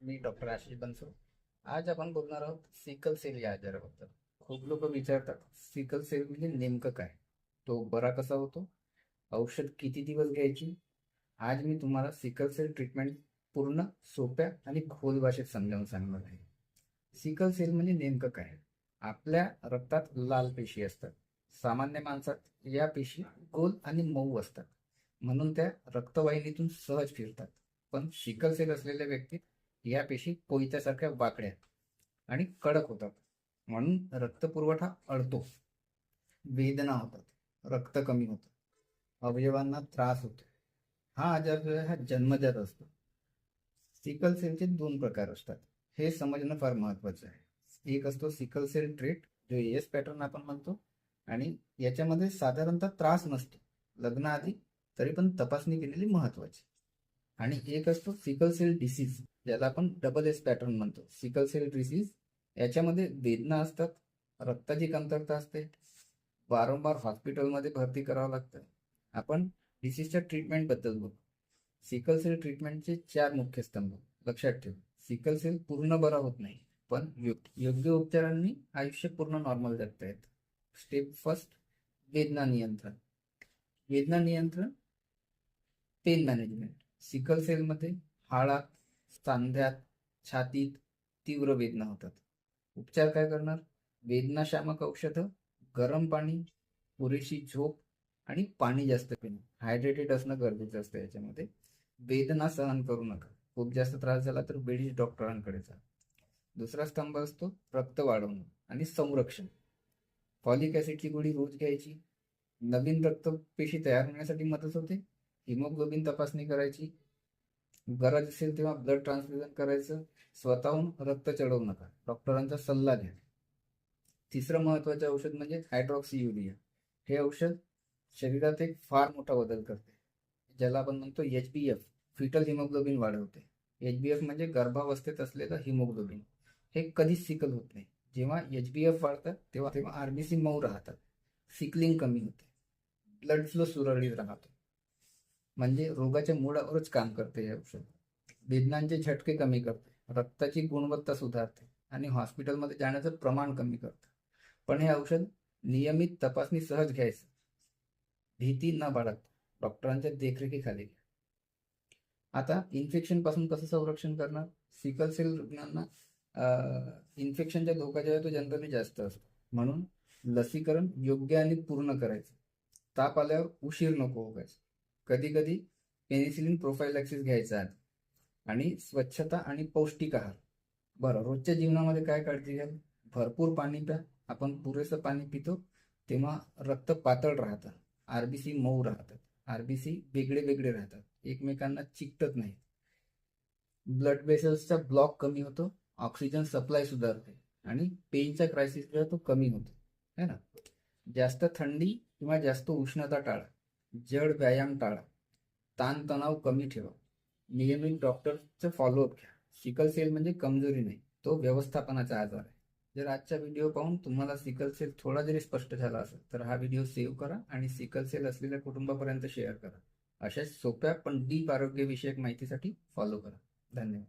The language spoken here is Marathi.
मी डॉक्टर आशिष बनसो. आज आपण बोलणार आहोत सिकल सेल या आजाराबद्दल. खूप लोक विचारतात सिकल सेल म्हणजे नेमकं काय, तो बरा कसा होतो, औषध किती दिवस घ्यायची. आज मी तुम्हाला सिकल सेल ट्रीटमेंट पूर्ण सोप्या आणि खोल भाषेत समजावून सांगणार आहे. सिकल सेल म्हणजे नेमकं काय. आपल्या रक्तात लाल पेशी असतात. सामान्य माणसात या पेशी गोल आणि मऊ असतात, म्हणून त्या रक्तवाहिनीतून सहज फिरतात. पण सिकल सेल असलेल्या व्यक्तीत या पेशी कोयत्यासारख्या वाकड्या आणि कडक होतात, म्हणून रक्तपुरवठा अडतो, वेदना होतात, रक्त कमी होतं, अवयवांना त्रास होतो. हा आजार जो आहे हा जन्मजात असतो. सिकल सेलचे दोन प्रकार असतात, हे समजणं फार महत्वाचं आहे. एक असतो सिकल सेल ट्रेट, जो एस पॅटर्न आपण म्हणतो, आणि याच्यामध्ये साधारणतः त्रास नसतो लग्नाआधी, तरी पण तपासणी केलेली महत्वाची. आणि एक असतो सिकल सेल डिसीज, ज्याला आपण डबल एस पॅटर्न म्हणतो. सिकल सेल डिसीज याच्यामध्ये वेदना असतात, रक्ताची कमतरता असते, वारंवार हॉस्पिटलमध्ये भरती करावं लागतं. आपण डिसीजच्या ट्रीटमेंट बद्दल बोलू. सिकल सेल ट्रीटमेंटचे चार मुख्य स्तंभ लक्षात ठेव. सिकल सेल पूर्ण बरा होत नाही, पण योग्य उपचारांनी आयुष्य पूर्ण नॉर्मल जगता येतं. स्टेप फर्स्ट, वेदना नियंत्रण. वेदना नियंत्रण, पेन मॅनेजमेंट. सिकल सेलमध्ये हाडात, सांध्यात, छातीत तीव्र वेदना होतात. उपचार काय करणार? वेदनाशामक औषधं, गरम पाणी, पुरेशी झोप आणि पाणी जास्त पिणं. हायड्रेटेड असणं गरजेचं असतं याच्यामध्ये. वेदना सहन करू नका. खूप जास्त त्रास झाला तर वेळीच डॉक्टरांकडे जा. दुसरा स्तंभ असतो रक्त वाढवणं आणि संरक्षण. फॉलिक ऍसिडची गोळी रोज घ्यायची. नवीन रक्तपेशी तयार होण्यासाठी मदत होते. हिमोग्लोबिन तपासणी करायची. गरज असेल तेव्हा ब्लड ट्रान्सफ्युजन करायचं. स्वतःहून रक्त चढवू नका, डॉक्टरांचा सल्ला घ्या. तिसरं महत्वाचं औषध म्हणजे हायड्रॉक्सी युरिया. हे औषध शरीरात एक फार मोठा बदल करते, ज्याला आपण म्हणतो HbF, फिटल हिमोग्लोबिन वाढवते. HbF म्हणजे गर्भावस्थेत असलेलं हिमोग्लोबिन. हे कधीच सिकल होत नाही. जेव्हा HbF वाढतात तेव्हा तेव्हा आरबीसी मऊ राहतात, सिकलिंग कमी होते, ब्लड फ्लो सुरळीत राहतो. म्हणजे रोगाच्या मुळावरच काम करते हे औषध. वेदनांचे झटके कमी करते, रक्ताची गुणवत्ता सुधारते आणि हॉस्पिटलमध्ये जाण्याचं प्रमाण कमी करते. पण हे औषध नियमित तपासणी सहज घ्यायचं, भीती न बाळगता डॉक्टरांच्या देखरेखीखाली घ्या. आता इन्फेक्शन पासून कसं संरक्षण करणार? सिकल सेल रुग्णांना इन्फेक्शनचा धोका जो आहे तो जनरली जास्त असतो, म्हणून लसीकरण योग्य आणि पूर्ण करायचं. ताप आल्यावर उशीर नको उगाच. कधी कधी पेनिसिलिन प्रोफायलॅक्सिस घ्यायचा आहे. आणि स्वच्छता आणि पौष्टिक आहार. बरं, रोजच्या जीवनामध्ये काय काळजी घ्याल? भरपूर पाणी प्या. आपण पुरेसं पाणी पितो तेव्हा रक्त पातळ राहतं, आरबीसी मऊ राहतात, आरबीसी वेगळे वेगळे राहतात, एकमेकांना चिकटत नाही. ब्लड वेसल्सचा ब्लॉक कमी होतो, ऑक्सिजन सप्लाय सुधारते आणि पेनचा क्रायसिस जो आहे तो कमी होतो, है ना. जास्त थंडी किंवा जास्त उष्णता टाळा. जड व्यायाम टाळा. ताणतणाव कमी ठेवा. नियमित डॉक्टरचं फॉलोअप घ्या. सिकल सेल म्हणजे कमजोरी नाही, तो व्यवस्थापनाचा आजार आहे. जर आजचा व्हिडिओ पाहून तुम्हाला सिकल सेल थोडा जरी स्पष्ट झाला असेल तर हा व्हिडिओ सेव्ह करा आणि सिकल सेल असलेल्या कुटुंबापर्यंत शेअर करा. अशाच सोप्या पण डीप आरोग्यविषयक माहितीसाठी फॉलो करा. धन्यवाद.